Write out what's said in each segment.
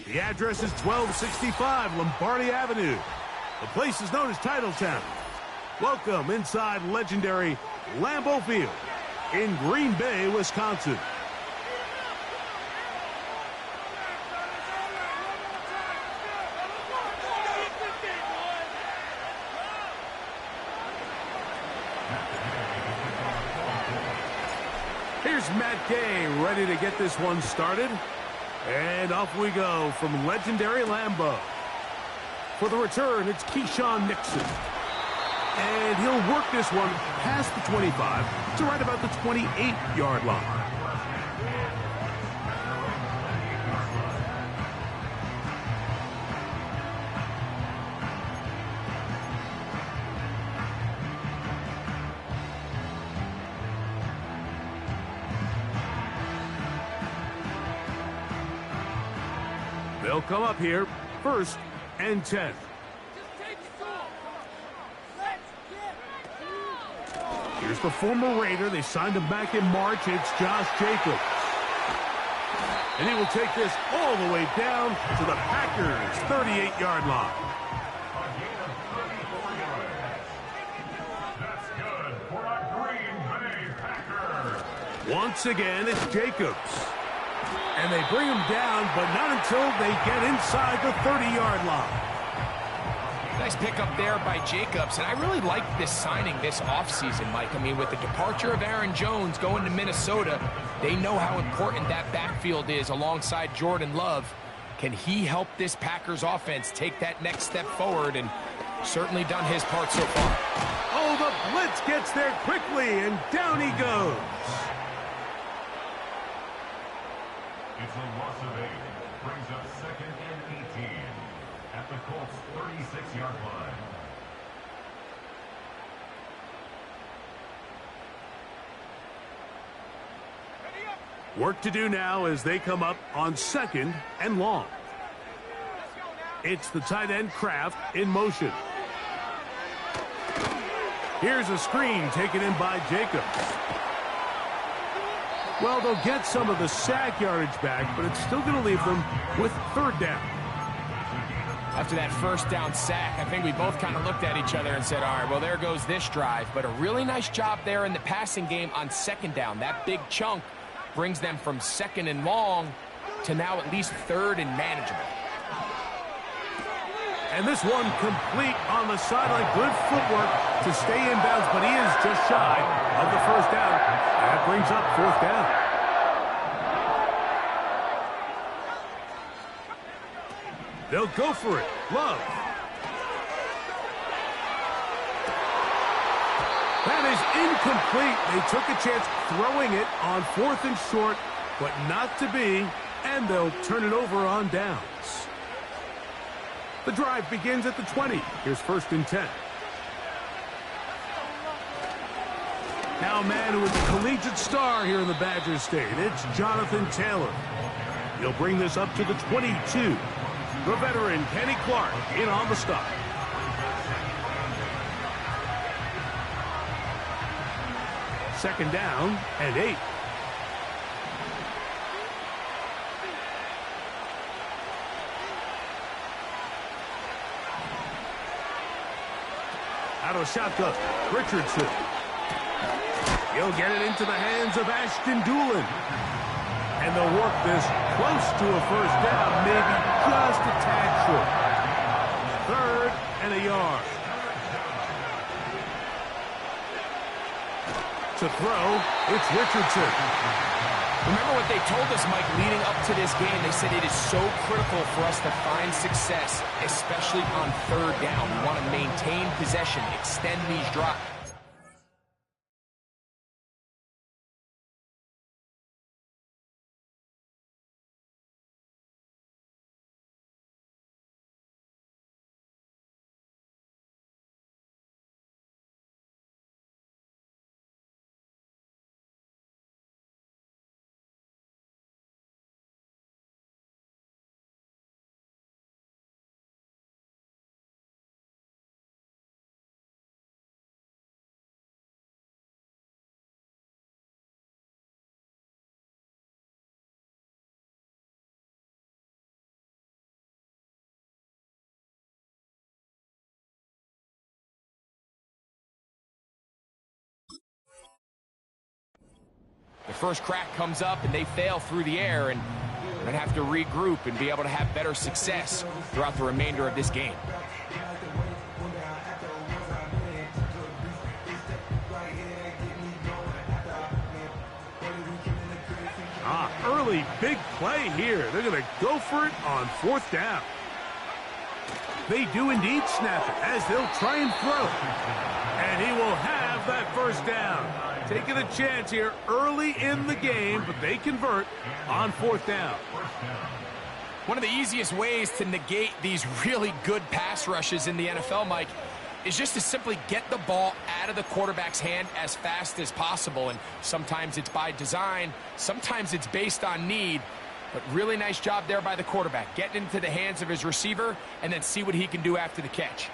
The address is 1265 Lombardi Avenue. The place is known as Titletown. Welcome inside legendary Lambeau Field in Green Bay, Wisconsin. Here's Matt Gay ready to get this one started. And off we go from legendary Lambeau. For the return, it's Keyshawn Nixon. And he'll work this one past the 25 to right about the 28-yard line. They'll come up here, 1st and 10. Here's the former Raider. They signed him back in March. It's Josh Jacobs. And he will take this all the way down to the Packers' 38-yard line. That's good for a Green Bay Packer. Once again, it's Jacobs. And they bring him down, but not until they get inside the 30-yard line. Nice pickup there by Jacobs, and I really like this signing this offseason, Mike. I mean, with the departure of Aaron Jones going to Minnesota, they know how important that backfield is alongside Jordan Love. Can he help this Packers offense take that next step forward? And certainly done his part so far. Oh, the blitz gets there quickly, and down he goes. It's a loss of 8. Brings up 2nd and 18 at the Colts' 36-yard line. Work to do now as they come up on 2nd and long. It's the tight end Kraft in motion. Here's a screen taken in by Jacobs. Well, they'll get some of the sack yardage back, but it's still going to leave them with 3rd down. After that 1st down sack, I think we both kind of looked at each other and said, all right, well, there goes this drive. But a really nice job there in the passing game on 2nd down. That big chunk brings them from 2nd and long to now at least 3rd and manageable. And this one complete on the sideline. Good footwork to stay in bounds, but he is just shy of the 1st down. That brings up 4th down. They'll go for it. Love. That is incomplete. They took a chance throwing it on 4th and short, but not to be, and they'll turn it over on downs. The drive begins at the 20. Here's 1st and 10. Now a man who is a collegiate star here in the Badger State. It's Jonathan Taylor. He'll bring this up to the 22. The veteran Kenny Clark in on the stop. Second down and 8. Out of shotgun, Richardson. He'll get it into the hands of Ashton Doolin. And they'll work this close to a 1st down, maybe just a tad short. 3rd and a yard. To throw, it's Richardson. Remember what they told us, Mike, leading up to this game. They said it is so critical for us to find success, especially on 3rd down. We want to maintain possession, extend these drives. first crack comes up and they fail through the air, and have to regroup and be able to have better success throughout the remainder of this game. Early big play here. They're going to go for it on 4th down. They do indeed snap it as they'll try and throw. And he will have that first down. Taking a chance here early in the game, but they convert on 4th down. One of the easiest ways to negate these really good pass rushes in the NFL, Mike, is just to simply get the ball out of the quarterback's hand as fast as possible. And sometimes it's by design, sometimes it's based on need. But really nice job there by the quarterback, getting into the hands of his receiver and then see what he can do after the catch.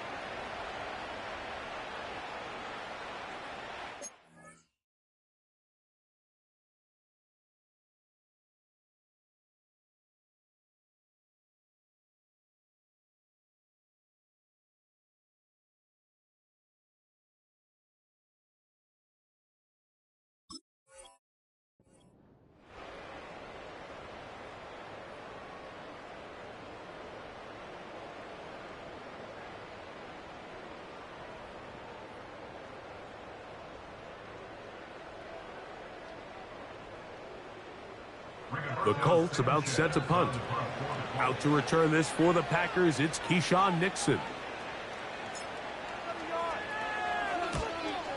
The Colts about set to punt. Out to return this for the Packers, it's Keyshawn Nixon.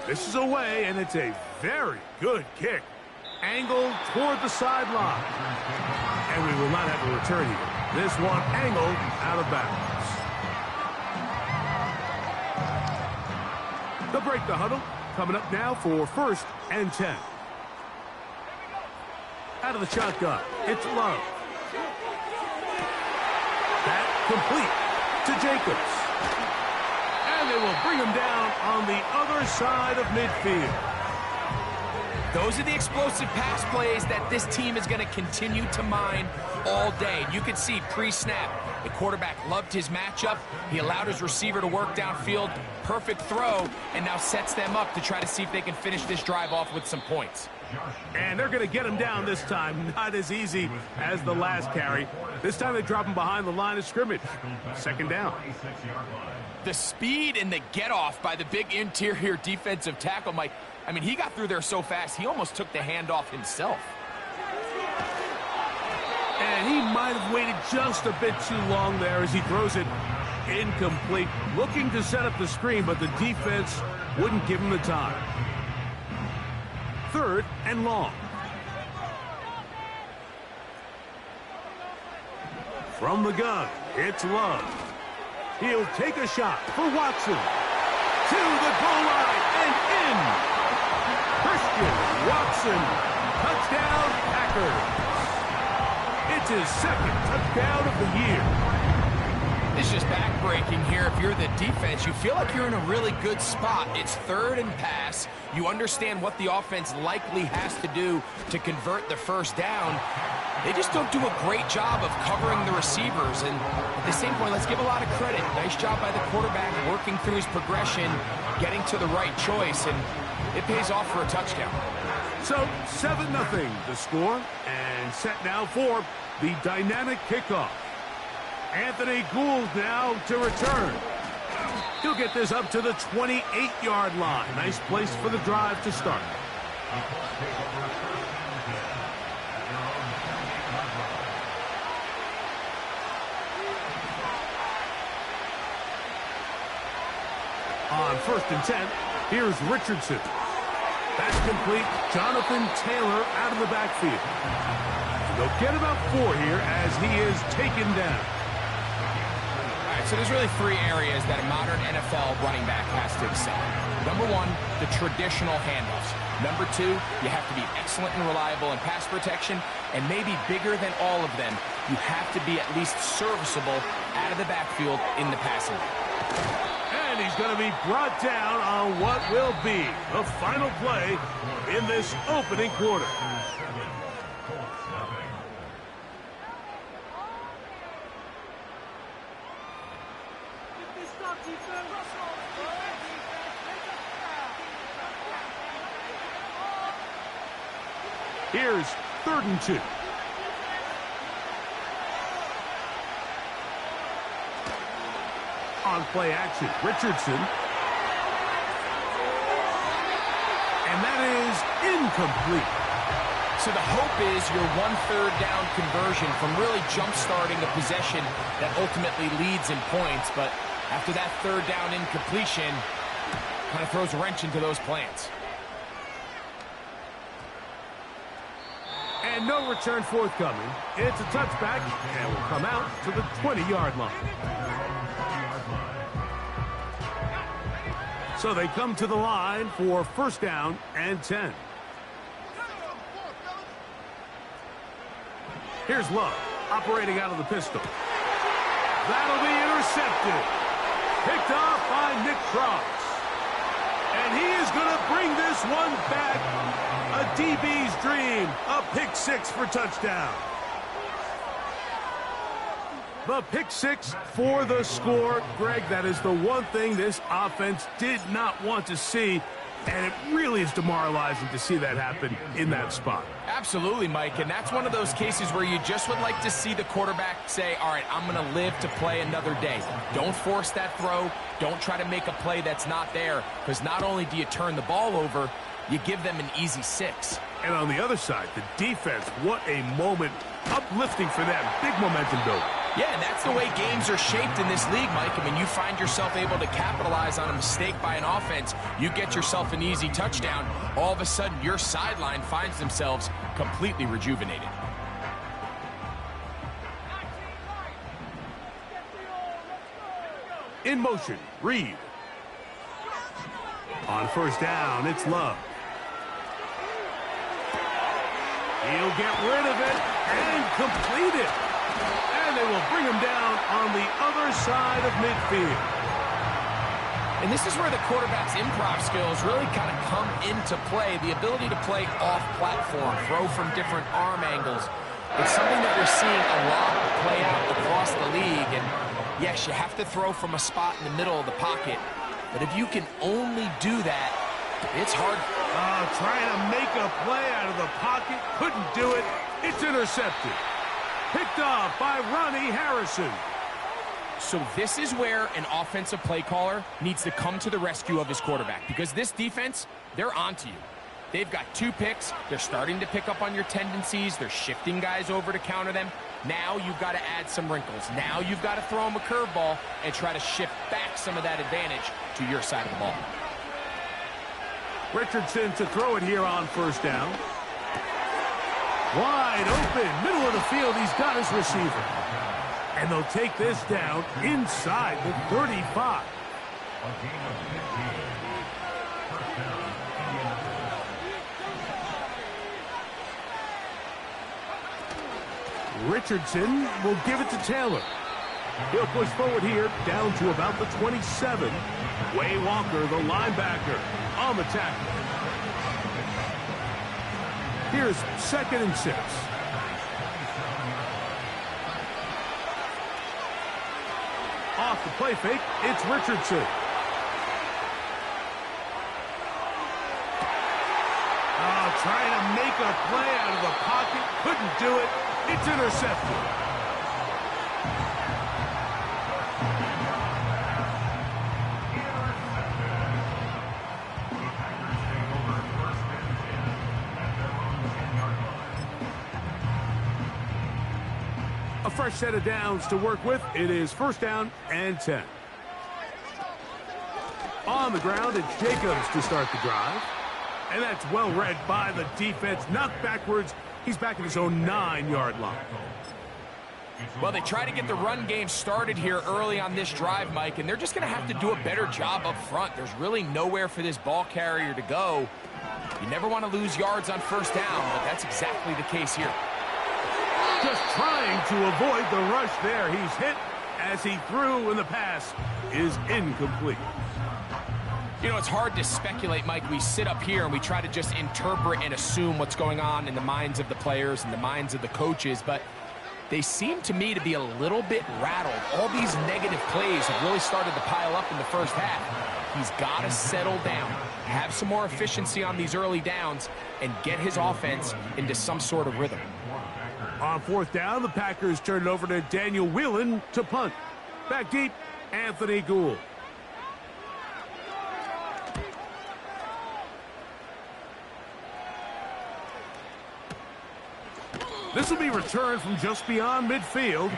This is away, and it's a very good kick. Angled toward the sideline. And we will not have a return here. This one angled out of bounds. They'll break the huddle. Coming up now for 1st and 10. Out of the shotgun, it's Love. That complete to Jacobs. And they will bring him down on the other side of midfield. Those are the explosive pass plays that this team is going to continue to mine all day. You can see pre-snap, the quarterback loved his matchup. He allowed his receiver to work downfield, perfect throw, and now sets them up to try to see if they can finish this drive off with some points. And they're going to get him down this time. Not as easy as the last carry. This time they drop him behind the line of scrimmage. 2nd down. The speed and the get-off by the big interior defensive tackle, Mike. I mean, he got through there so fast, he almost took the handoff himself. And he might have waited just a bit too long there as he throws it incomplete. Looking to set up the screen, but the defense wouldn't give him the time. 3rd and long. From the gun, it's Love. He'll take a shot for Watson. To the goal line and in. Christian Watson. Touchdown, Packers. It's his 2nd touchdown of the year. It's just back-breaking here. If you're the defense, you feel like you're in a really good spot. It's 3rd and pass. You understand what the offense likely has to do to convert the first down. They just don't do a great job of covering the receivers. And at the same point, let's give a lot of credit. Nice job by the quarterback working through his progression, getting to the right choice, and it pays off for a touchdown. So 7-0 the score, and set now for the dynamic kickoff. Anthony Gould now to return. He'll get this up to the 28-yard line. Nice place for the drive to start. On 1st and 10, here's Richardson. That's complete. Jonathan Taylor out of the backfield. They'll get about 4 here as he is taken down. So there's really 3 areas that a modern NFL running back has to excel. Number 1, the traditional handoffs. Number 2, you have to be excellent and reliable in pass protection. And maybe bigger than all of them, you have to be at least serviceable out of the backfield in the passing game. And he's going to be brought down on what will be the final play in this opening quarter. Here's 3rd and 2. On play action, Richardson. And that is incomplete. So the hope is your 1/3 down conversion from really jump-starting a possession that ultimately leads in points. But after that 3rd down incompletion, kind of throws a wrench into those plans. And no return forthcoming. It's a touchback and will come out to the 20-yard line. So they come to the line for 1st down and 10. Here's Love, operating out of the pistol. That'll be intercepted. Picked off by Nick Cross. And he is going to bring this one back. A DB's dream. A pick 6 for touchdown. The pick 6 for the score. Greg, that is the one thing this offense did not want to see. And it really is demoralizing to see that happen in that spot. Absolutely, Mike, and that's one of those cases where you just would like to see the quarterback say, all right, I'm going to live to play another day. Don't force that throw. Don't try to make a play that's not there, because not only do you turn the ball over, you give them an easy 6. And on the other side, the defense, what a moment. Uplifting for them. Big momentum builder. Yeah, and that's the way games are shaped in this league, Mike. I mean, you find yourself able to capitalize on a mistake by an offense. You get yourself an easy touchdown. All of a sudden, your sideline finds themselves completely rejuvenated. In motion, Reed. On 1st down, it's Love. He'll get rid of it and complete it. And they will bring him down on the other side of midfield. And this is where the quarterback's improv skills really kind of come into play. The ability to play off-platform, throw from different arm angles. It's something that we're seeing a lot play out across the league. And yes, you have to throw from a spot in the middle of the pocket. But if you can only do that, it's hard. Trying to make a play out of the pocket. Couldn't do it. It's intercepted. Picked off by Ronnie Harrison. So this is where an offensive play caller needs to come to the rescue of his quarterback, because this defense, they're onto you. They've got 2 picks. They're starting to pick up on your tendencies. They're shifting guys over to counter them. Now you've got to add some wrinkles. Now you've got to throw them a curveball and try to shift back some of that advantage to your side of the ball. Richardson to throw it here on 1st down. Wide open, middle of the field. He's got his receiver. And they'll take this down inside the 35. A gain of 15. 1st down, Indianapolis. Richardson will give it to Taylor. He'll push forward here down to about the 27. Way Walker, the linebacker, on the tackle. Here's 2nd and 6. Off the play fake, it's Richardson. Trying to make a play out of the pocket. Couldn't do it. It's intercepted. A fresh set of downs to work with. It is 1st down and 10. On the ground, it's Jacobs to start the drive. And that's well read by the defense. Knocked backwards. He's back at his own 9-yard line. Well, they try to get the run game started here early on this drive, Mike, and they're just going to have to do a better job up front. There's really nowhere for this ball carrier to go. You never want to lose yards on 1st down, but that's exactly the case here. Just trying to avoid the rush there. He's hit as he threw, and the pass is incomplete. You know, it's hard to speculate, Mike. We sit up here and we try to just interpret and assume what's going on in the minds of the players and the minds of the coaches, but They seem to me to be a little bit rattled. All these negative plays have really started to pile up in the first half. He's got to settle down, have some more efficiency on these early downs, and get his offense into some sort of rhythm. On fourth down, the Packers turn it over to Daniel Whelan to punt. Back deep, Anthony Gould. This will be returned from just beyond midfield.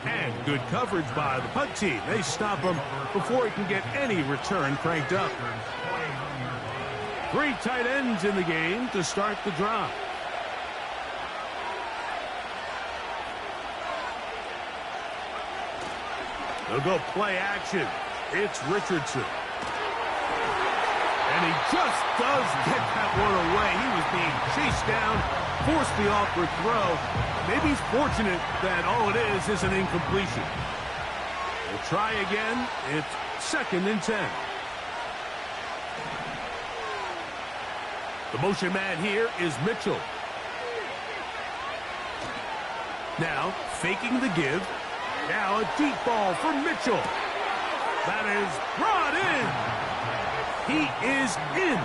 And good coverage by the punt team. They stop him before he can get any return cranked up. 3 tight ends in the game to start the drive. They'll go play action. It's Richardson. And he just does get that one away. He was being chased down, forced the awkward throw. Maybe he's fortunate that all it is an incompletion. We'll try again. It's 2nd and 10. The motion man here is Mitchell. Now, faking the give. Now a deep ball for Mitchell. That is brought in. He is in.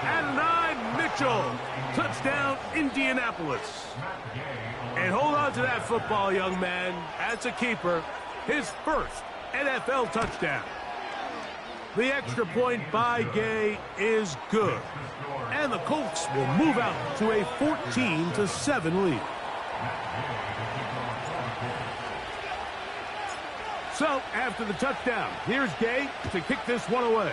And 9, Mitchell. Touchdown, Indianapolis. And hold on to that football, young man. As a keeper, his first NFL touchdown. The extra point by Gay is good. And the Colts will move out to a 14-7 lead. So, after the touchdown, here's Gay to kick this one away.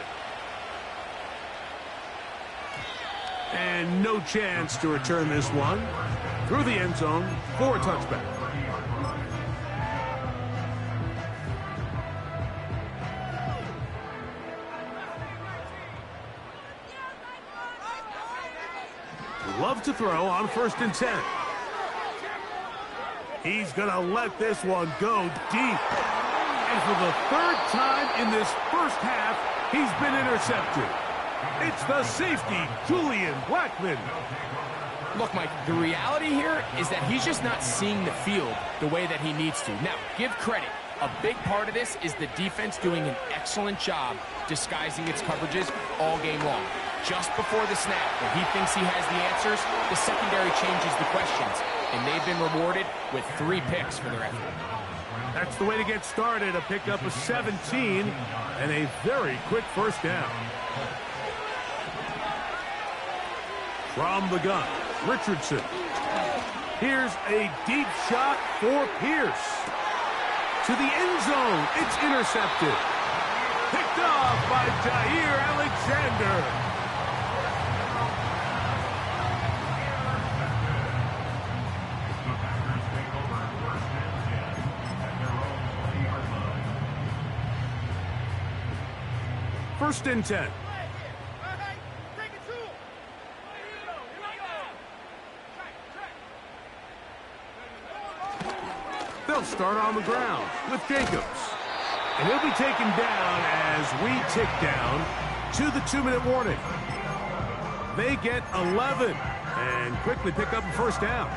And no chance to return this one through the end zone for a touchback. Love to throw on 1st and 10. He's going to let this one go deep. And for the 3rd time in this first half, he's been intercepted. It's the safety, Julian Blackmon. Look, Mike, the reality here is that he's just not seeing the field the way that he needs to. Now, give credit. A big part of this is the defense doing an excellent job disguising its coverages all game long. Just before the snap, when he thinks he has the answers, the secondary changes the questions. And they've been rewarded with 3 picks for their effort. That's the way to get started. A pickup of 17 and a very quick first down. From the gun, Richardson. Here's a deep shot for Pierce. To the end zone. It's intercepted. Picked off by Jair Alexander. First and 10. They'll start on the ground with Jacobs. And he'll be taken down as we tick down to the 2-minute warning. They get 11 and quickly pick up a first down.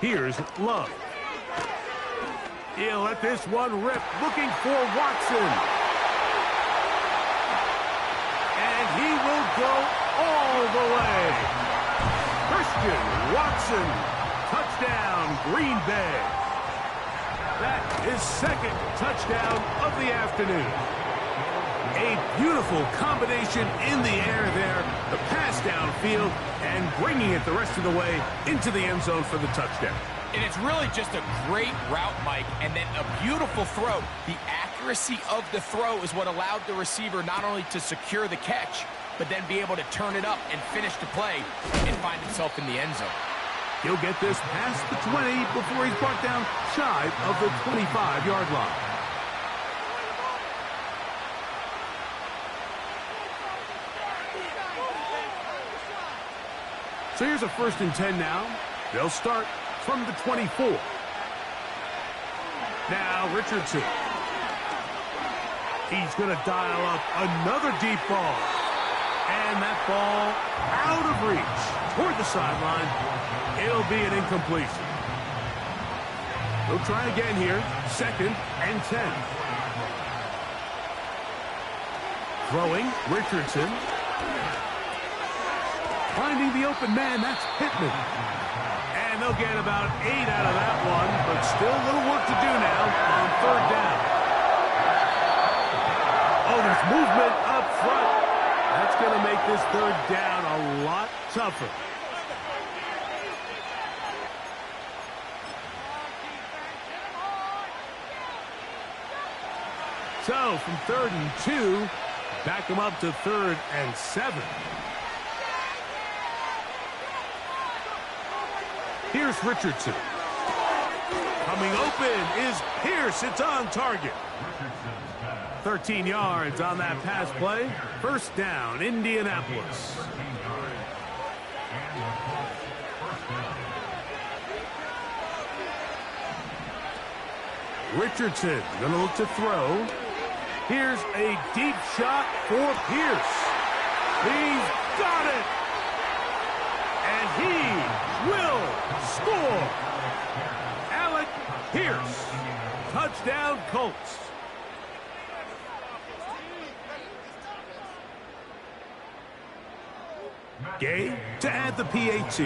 Here's Love. He'll let this one rip, looking for Watson. And he will go all the way. Christian Watson, touchdown, Green Bay. That is 2nd touchdown of the afternoon. A beautiful combination in the air there, the pass downfield, and bringing it the rest of the way into the end zone for the touchdown. And it's really just a great route, Mike, and then a beautiful throw. The accuracy of the throw is what allowed the receiver not only to secure the catch, but then be able to turn it up and finish the play and find himself in the end zone. He'll get this past the 20 before he's brought down shy of the 25-yard line. So here's a 1st and 10 now. They'll start from the 24. Now Richardson. He's going to dial up another deep ball. And that ball out of reach toward the sideline. It'll be an incompletion. They'll try again here. 2nd and 10. Throwing, Richardson. Finding the open man, that's Pittman. And they'll get about 8 out of that one, but still a little work to do now on 3rd down. Oh, there's movement up front. That's going to make this 3rd down a lot tougher. So, from 3rd and 2, back them up to 3rd and 7. Here's Richardson. Coming open is Pierce. It's on target. 13 yards on that pass play. 1st down, Indianapolis. Richardson going to look to throw. Here's a deep shot for Pierce. He's got it. And he will score. Alec Pierce. Touchdown, Colts. Gay to add the PAT.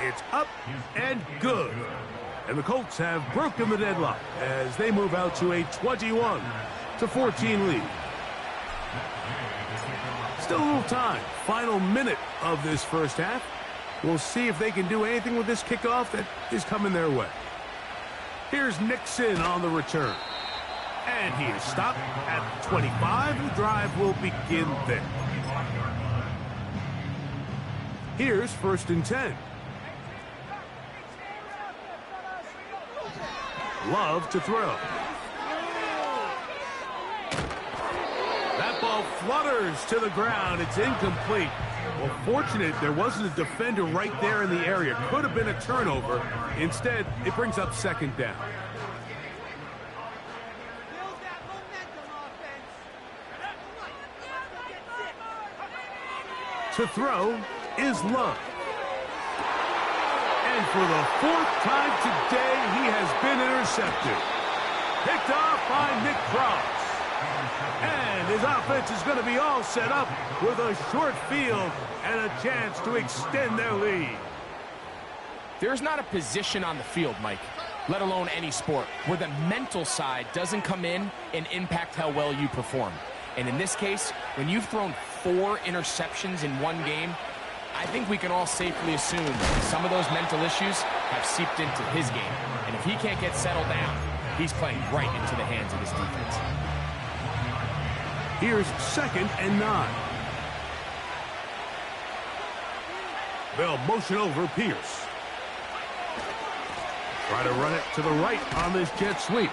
It's up and good. And the Colts have broken the deadlock as they move out to a 21-14 lead. Still a little time. Final minute of this 1st half. We'll see if they can do anything with this kickoff that is coming their way. Here's Nixon on the return. And he is stopped at 25. The drive will begin there. Here's 1st and 10. Love to throw. That ball flutters to the ground. It's incomplete. Well, fortunate there wasn't a defender right there in the area. Could have been a turnover. Instead, it brings up 2nd down. To throw is Love. And for the 4th time today, he has been intercepted. Picked off by Nick Cross. And his offense is going to be all set up with a short field and a chance to extend their lead. There's not a position on the field, Mike, let alone any sport, where the mental side doesn't come in and impact how well you perform. And in this case, when you've thrown 4 interceptions in one game, I think we can all safely assume some of those mental issues have seeped into his game. And if he can't get settled down, he's playing right into the hands of his defense. Here's 2nd and 9. They'll motion over Pierce. Try to run it to the right on this jet sweep.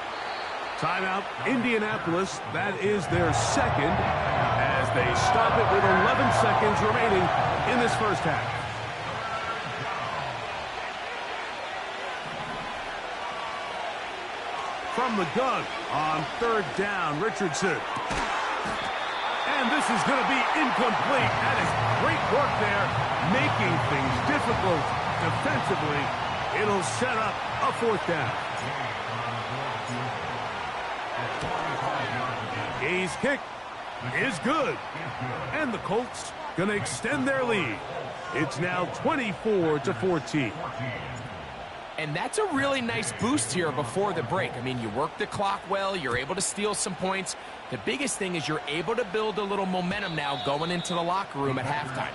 Timeout, Indianapolis. That is their 2nd as they stop it with 11 seconds remaining in this 1st half. From the gun on 3rd down, Richardson. And this is going to be incomplete. That is great work there, making things difficult defensively. It'll set up a 4th down. Gay's kick is good. And the Colts going to extend their lead. It's now 24-14. And that's a really nice boost here before the break. I mean, you work the clock well. You're able to steal some points. The biggest thing is you're able to build a little momentum now going into the locker room at halftime.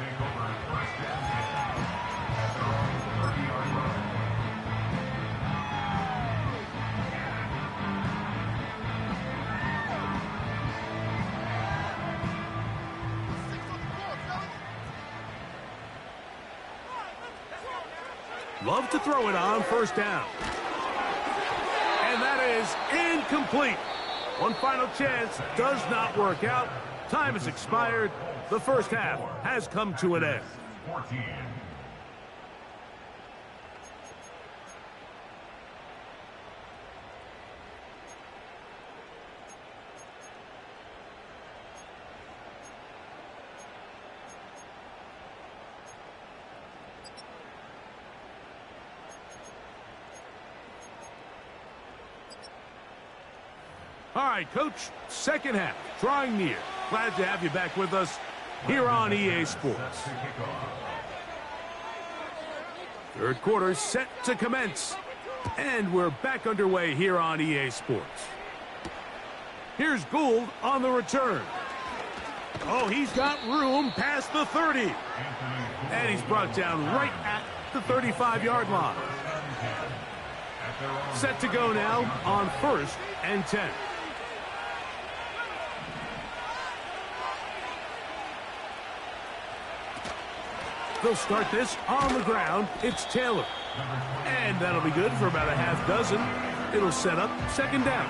Love to throw it on 1st down. And that is incomplete. One final chance does not work out. Time has expired. The 1st half has come to an end. 14. All right, Coach, second half, drawing near. Glad to have you back with us here on EA Sports. Third quarter set to commence. And we're back underway here on EA Sports. Here's Gould on the return. Oh, he's got room past the 30. And he's brought down right at the 35-yard line. Set to go now on 1st and 10. They'll start this on the ground. It's Taylor. And that'll be good for about a half dozen. It'll set up second down.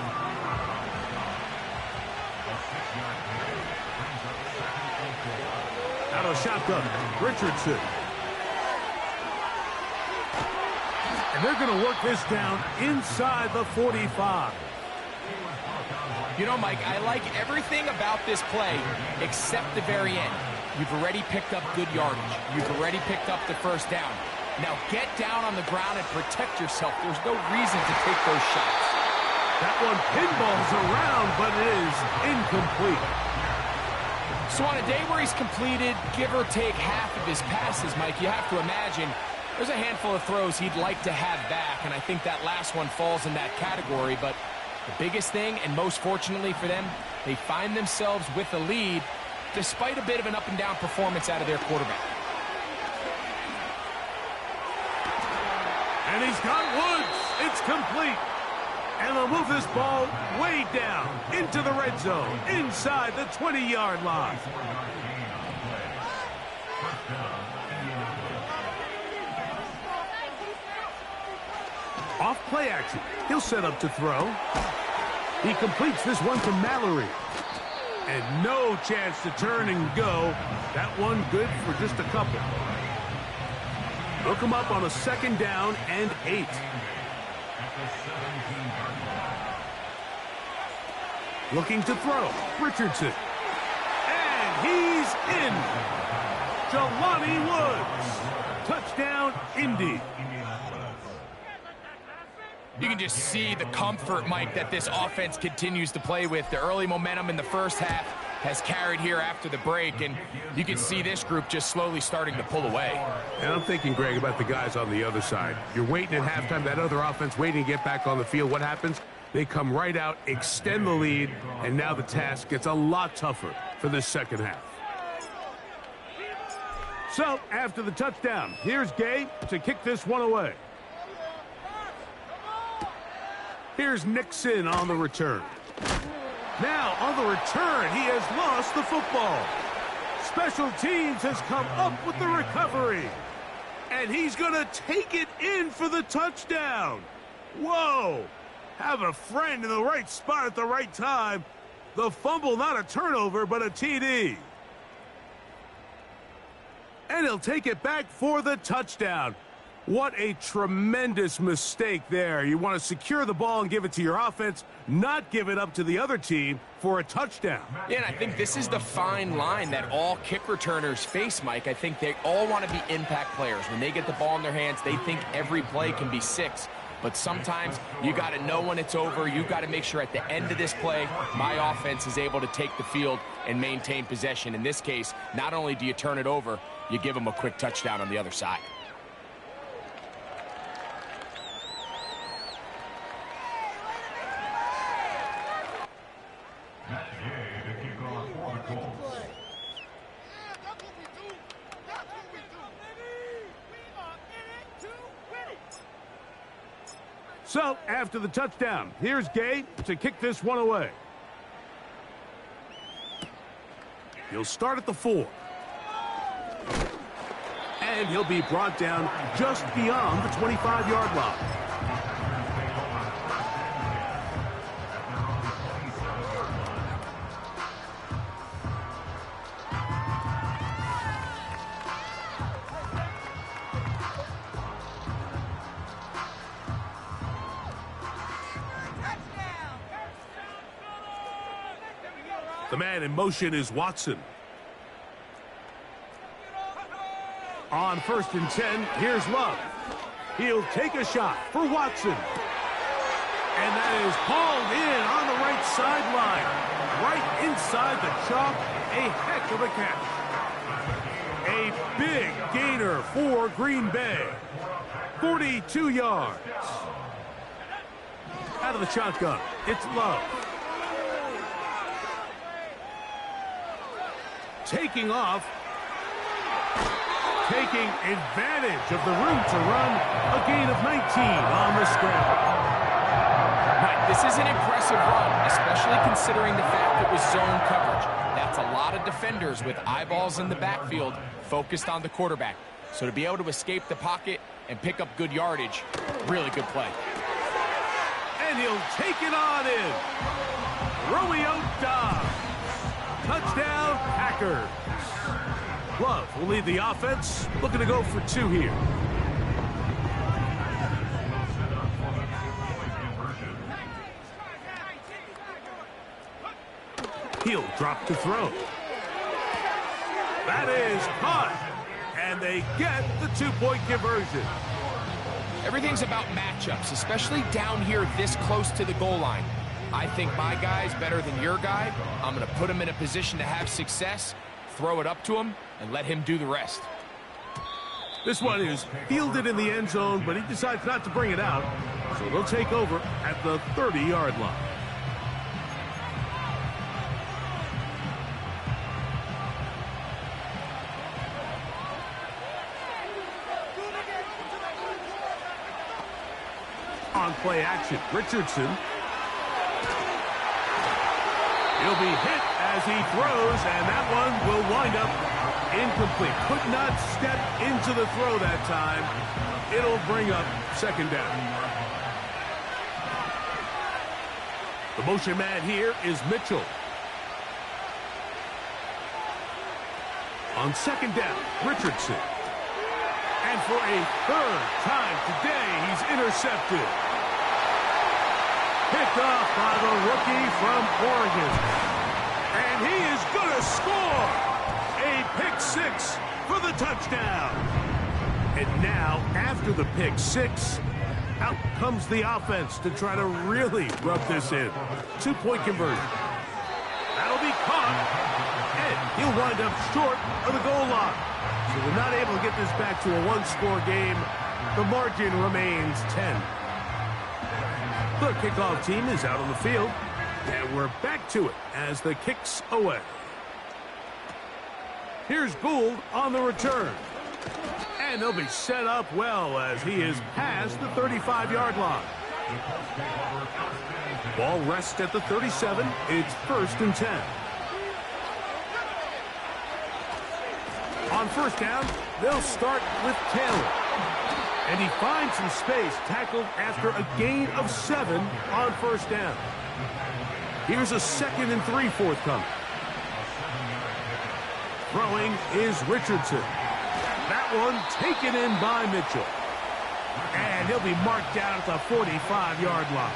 Out of the shotgun, Richardson. And they're going to work this down inside the 45. You know, Mike, I like everything about this play except the very end. You've already picked up good yardage. You've already picked up the first down. Now get down on the ground and protect yourself. There's no reason to take those shots. That one pinballs around, but it is incomplete. So on a day where he's completed, give or take half of his passes, Mike, you have to imagine there's a handful of throws he'd like to have back, and I think that last one falls in that category. But the biggest thing, and most fortunately for them, they find themselves with a lead despite a bit of an up-and-down performance out of their quarterback. And he's got Woods. It's complete. And they'll move this ball way down into the red zone, inside the 20-yard line. Off play action. He'll set up to throw. He completes this one to Mallory. And no chance to turn and go. That one good for just a couple. Look him up on a second down and 8. Looking to throw. Richardson. And he's in. Jelani Woods. Touchdown, Indy. You can just see the comfort, Mike, that this offense continues to play with. The early momentum in the first half has carried here after the break, and you can see this group just slowly starting to pull away. And I'm thinking, Greg, about the guys on the other side. You're waiting at halftime, that other offense waiting to get back on the field. What happens? They come right out, extend the lead, and now the task gets a lot tougher for this second half. So, after the touchdown, here's Gay to kick this one away. Here's Nixon on the return. Now, on the return, he has lost the football. Special teams has come up with the recovery. And he's going to take it in for the touchdown. Whoa. Have a friend in the right spot at the right time. The fumble, not a turnover, but a TD. And he'll take it back for the touchdown. What a tremendous mistake there. You want to secure the ball and give it to your offense, not give it up to the other team for a touchdown. Yeah, and I think this is the fine line that all kick returners face, Mike. I think they all want to be impact players. When they get the ball in their hands, they think every play can be 6. But sometimes you got to know when it's over. You got to make sure at the end of this play, my offense is able to take the field and maintain possession. In this case, not only do you turn it over, you give them a quick touchdown on the other side. So, after the touchdown, here's Gay to kick this one away. He'll start at the 4. And he'll be brought down just beyond the 25-yard line. The man in motion is Watson. On 1st and 10, here's Love. He'll take a shot for Watson. And that is hauled in on the right sideline, right inside the chalk. A heck of a catch. A big gainer for Green Bay. 42 yards. Out of the shotgun, it's Love. Taking off. Taking advantage of the room to run. A gain of 19 on the scramble. Mike, this is an impressive run, especially considering the fact it was zone coverage. That's a lot of defenders with eyeballs in the backfield focused on the quarterback. So to be able to escape the pocket and pick up good yardage, really good play. And he'll take it on in. Romeo Dobbs. Touchdown, Packers. Love will lead the offense, looking to go for 2 here. He'll drop to throw. That is caught. And they get the 2-point conversion. Everything's about matchups, especially down here this close to the goal line. I think my guy's better than your guy. I'm going to put him in a position to have success, throw it up to him, and let him do the rest. This one is fielded in the end zone, but he decides not to bring it out. So they'll take over at the 30-yard line. On play action, Richardson. He'll be hit as he throws, and that one will wind up incomplete. Could not step into the throw that time. It'll bring up second down. The motion man here is Mitchell. On second down, Richardson. And for a third time today, he's intercepted. Picked off by the rookie from Oregon. And he is going to score. A pick six for the touchdown. And now, after the pick six, out comes the offense to try to really rub this in. 2-point conversion. That'll be caught. And he'll wind up short of the goal line. So they're not able to get this back to a one-score game. The margin remains 10. The kickoff team is out on the field, and we're back to it as the kick's away. Here's Gould on the return. And he'll be set up well as he is past the 35-yard line. Ball rests at the 37. It's 1st and 10. On first down, they'll start with Taylor. And he finds some space, tackled after a gain of 7 on first down. Here's a 2nd and 3 forthcoming. Throwing is Richardson. That one taken in by Mitchell. And he'll be marked down at the 45-yard line.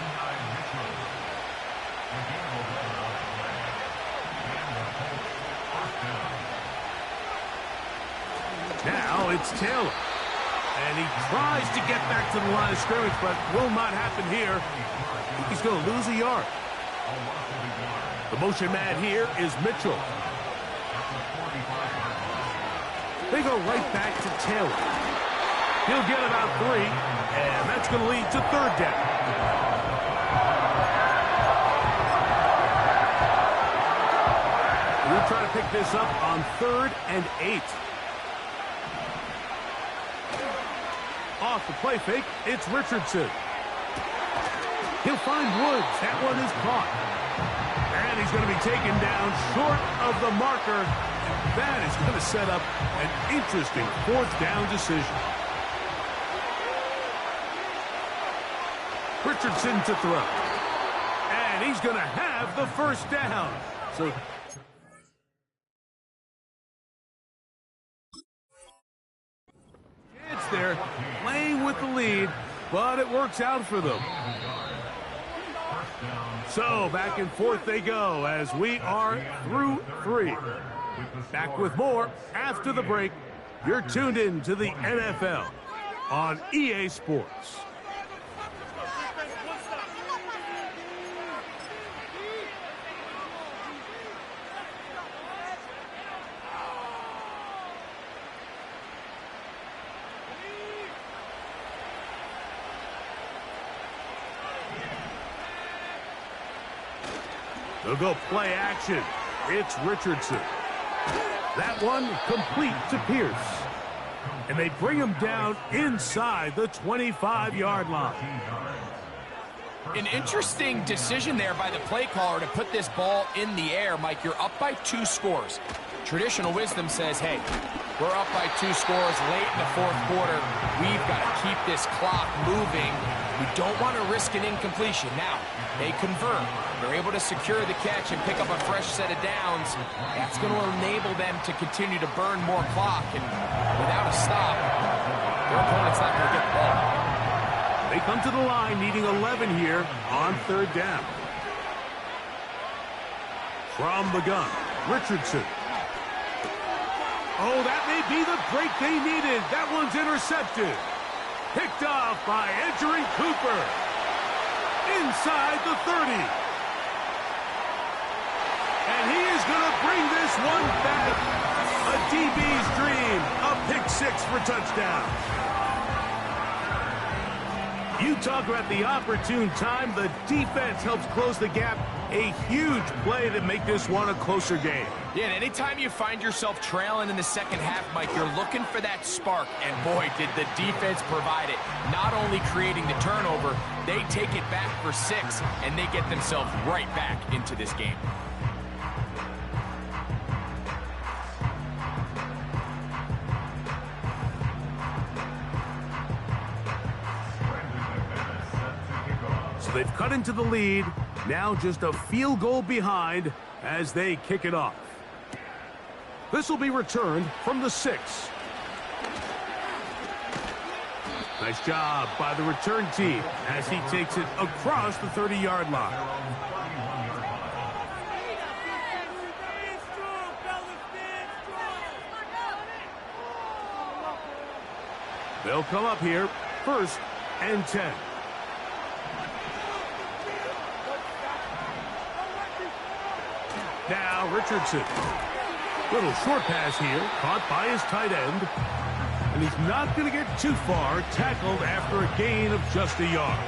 Now it's Taylor. And he tries to get back to the line of scrimmage, but will not happen here. He's going to lose a yard. The motion man here is Mitchell. They go right back to Taylor. He'll get about 3, and that's going to lead to 3rd down. We'll try to pick this up on 3rd and 8. Off the play fake, it's Richardson. He'll find Woods. That one is caught. And he's going to be taken down short of the marker. And that is going to set up an interesting 4th down decision. Richardson to throw. And he's going to have the 1st down. So there playing with the lead, but it works out for them. So back and forth they go as we are through 3. Back with more after the break. You're tuned in to the NFL on EA Sports. They'll go play action. It's Richardson. That one complete to Pierce. And they bring him down inside the 25-yard line. An interesting decision there by the play caller to put this ball in the air. Mike, you're up by 2 scores. Traditional wisdom says, hey, we're up by 2 scores late in the fourth quarter. We've got to keep this clock moving. We don't want to risk an incompletion. Now, they convert. They're able to secure the catch and pick up a fresh set of downs. That's going to enable them to continue to burn more clock. And without a stop, their opponent's not going to get the ball. They come to the line needing 11 here on 3rd down. From the gun, Richardson. Oh, that may be the break they needed. That one's intercepted. Picked off by Edgerrin Cooper. Inside the 30. And he is going to bring this one back. A DB's dream. A pick 6 for touchdown. You talk about the opportune time. The defense helps close the gap. A huge play to make this one a closer game. Yeah, and anytime you find yourself trailing in the second half, Mike, you're looking for that spark. And boy, did the defense provide it. Not only creating the turnover, they take it back for 6, and they get themselves right back into this game. So they've cut into the lead. Now just a field goal behind as they kick it off. This will be returned from the 6. Nice job by the return team as he takes it across the 30-yard line. They'll come up here, 1st and 10. Now Richardson. Little short pass here, caught by his tight end. And he's not going to get too far, tackled after a gain of just a yard.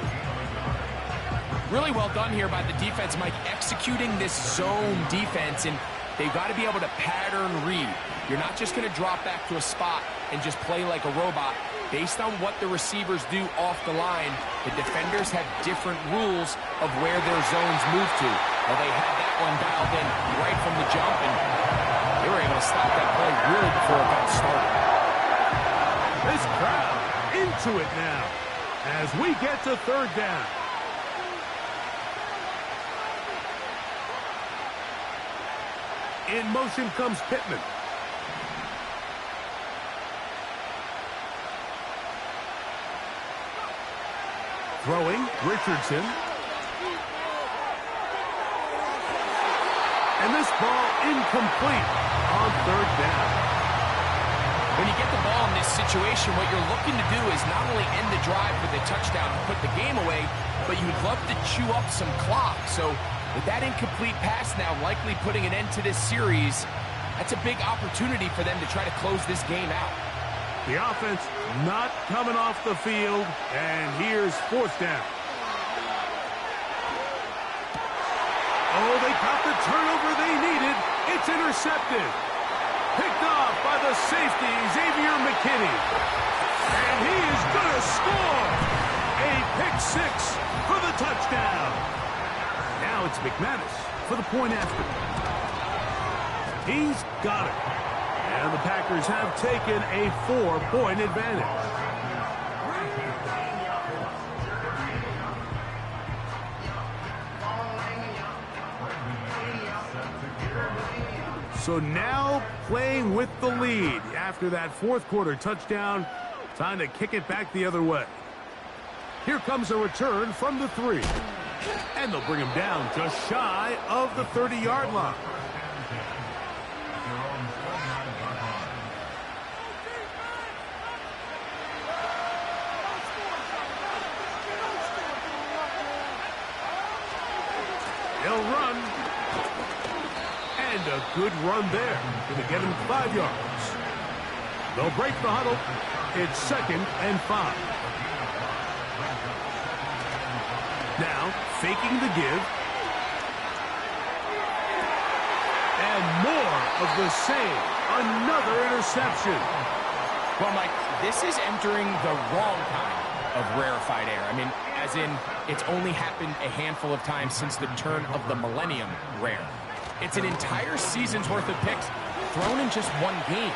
Really well done here by the defense, Mike, executing this zone defense, and they've got to be able to pattern read. You're not just going to drop back to a spot and just play like a robot. Based on what the receivers do off the line, the defenders have different rules of where their zones move to. Well, they had that one dialed in right from the jump, and they were able to stop that play really before it got started. This crowd into it now as we get to 3rd down. In motion comes Pittman. Throwing, Richardson. And this ball incomplete on 3rd down. When you get the ball in this situation, what you're looking to do is not only end the drive with a touchdown to put the game away, but you would love to chew up some clock. So with that incomplete pass now likely putting an end to this series, that's a big opportunity for them to try to close this game out. The offense not coming off the field, and here's 4th down. Oh, they got the turnover they needed. It's intercepted. Picked off by the safety, Xavier McKinney. And he is going to score. A pick 6 for the touchdown. Now it's McManus for the point after. He's got it. And the Packers have taken a 4-point advantage. So now playing with the lead after that 4th quarter touchdown. Time to kick it back the other way. Here comes a return from the 3. And they'll bring him down just shy of the 30-yard line. They'll run. And a good run there. Going to get him 5 yards. They'll break the huddle. It's 2nd and 5. Now, faking the give. of the same. Another interception. Well, Mike, this is entering the wrong kind of rarefied air. I mean, as in, it's only happened a handful of times since the turn of the millennium rare. It's an entire season's worth of picks thrown in just one game.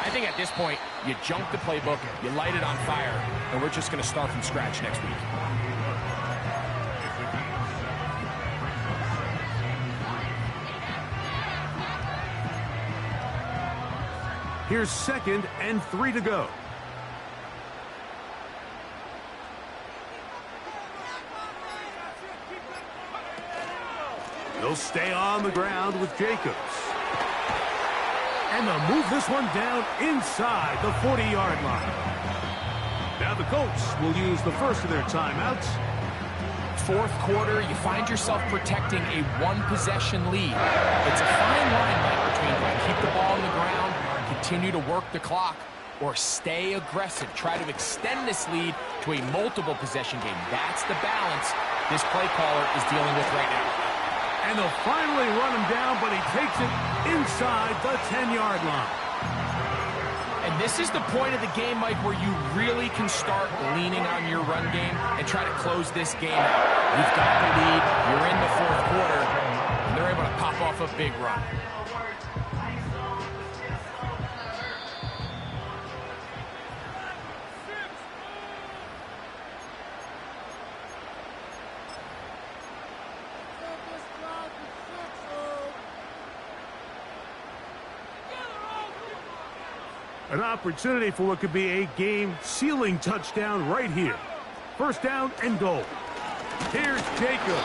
I think at this point, you junk the playbook, you light it on fire, and we're just going to start from scratch next week. Here's 2nd and 3 to go. He'll stay on the ground with Jacobs. And they'll move this one down inside the 40-yard line. Now the Colts will use the first of their timeouts. Fourth quarter, you find yourself protecting a one-possession lead. It's a fine line, Mike, between keep the ball on the ground, continue to work the clock, or stay aggressive. Try to extend this lead to a multiple possession game. That's the balance this play caller is dealing with right now. And they'll finally run him down, but he takes it inside the 10-yard line. And this is the point of the game, Mike, where you really can start leaning on your run game and try to close this game out. You've got the lead, you're in the fourth quarter, and they're able to pop off a big run. An opportunity for what could be a game-sealing touchdown right here. First down and goal. Here's Jacobs.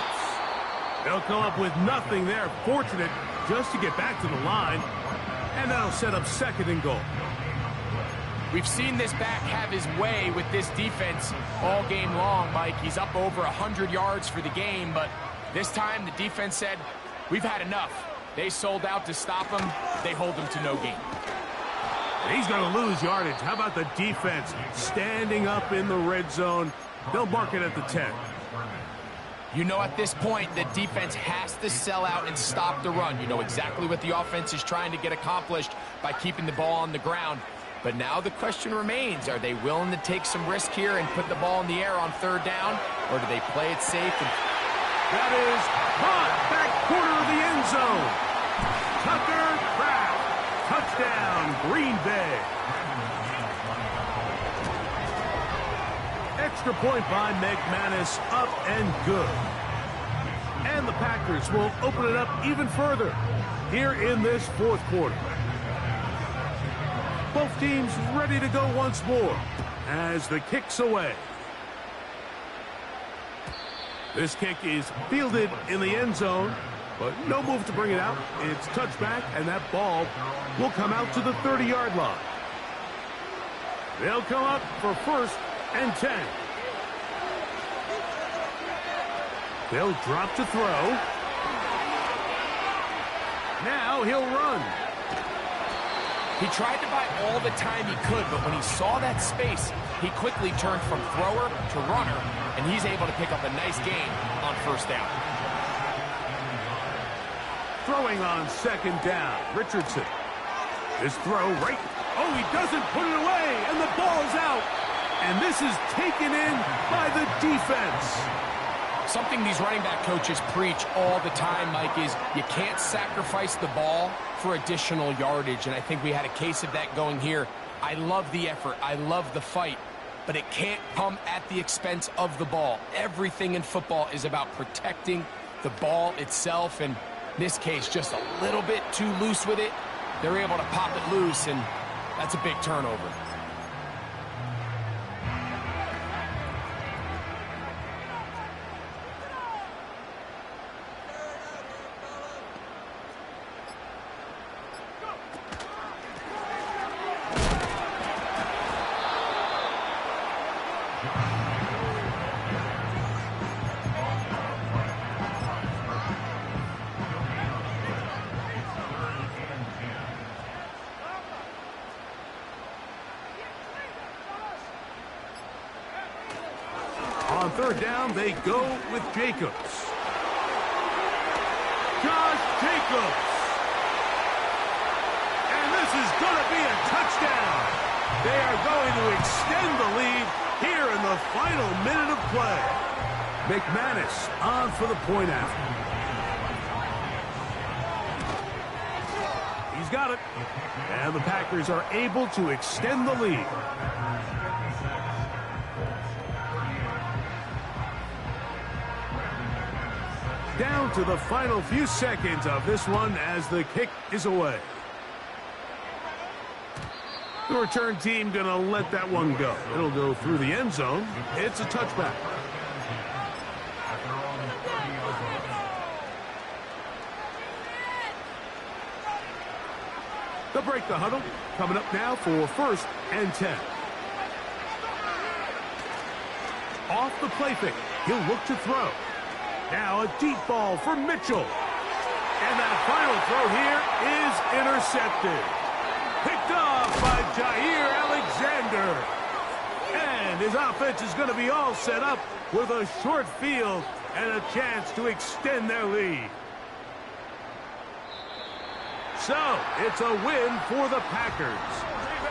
They'll come up with nothing there. Fortunate just to get back to the line. And that'll set up 2nd and goal. We've seen this back have his way with this defense all game long, Mike. He's up over 100 yards for the game, but this time the defense said, we've had enough. They sold out to stop him. They hold him to no gain. He's going to lose yardage. How about the defense standing up in the red zone? They'll mark it at the 10. You know, at this point, the defense has to sell out and stop the run. You know exactly what the offense is trying to get accomplished by keeping the ball on the ground. But now the question remains, are they willing to take some risk here and put the ball in the air on 3rd down? Or do they play it safe? That is caught back corner of the end zone. Tucker Kraft. Touchdown, Green Bay. Extra point by McManus, up and good. And the Packers will open it up even further here in this fourth quarter. Both teams ready to go once more as the kick's away. This kick is fielded in the end zone, but no move to bring it out. It's touchback, and that ball will come out to the 30-yard line. They'll come up for 1st and 10. They'll drop to throw. Now he'll run. He tried to buy all the time he could, but when he saw that space, he quickly turned from thrower to runner, and he's able to pick up a nice gain on 1st down. Throwing on 2nd down, Richardson. This throw right. Oh, he doesn't put it away, and the ball's out. And this is taken in by the defense. Something these running back coaches preach all the time, Mike, is you can't sacrifice the ball for additional yardage. And I think we had a case of that going here. I love the effort. I love the fight. But it can't come at the expense of the ball. Everything in football is about protecting the ball itself, and in this case, just a little bit too loose with it. They're able to pop it loose, and that's a big turnover. On 3rd down, they go with Jacobs. Josh Jacobs. going to be a touchdown. They are going to extend the lead here in the final minute of play. McManus on for the point after. He's got it. And the Packers are able to extend the lead. Down to the final few seconds of this one as the kick is away. The return team going to let that one go. It'll go through the end zone. It's a touchback. They'll break the huddle. Coming up now for 1st and 10. Off the play fake. He'll look to throw. Now a deep ball for Mitchell. And that final throw here is intercepted. Picked off by Jair Alexander. And his offense is going to be all set up with a short field and a chance to extend their lead. So, it's a win for the Packers.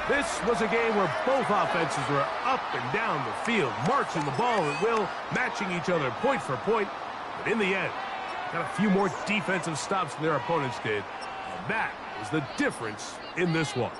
This was a game where both offenses were up and down the field, marching the ball at will, matching each other point for point. But in the end, got a few more defensive stops than their opponents did. And that is the difference in this one.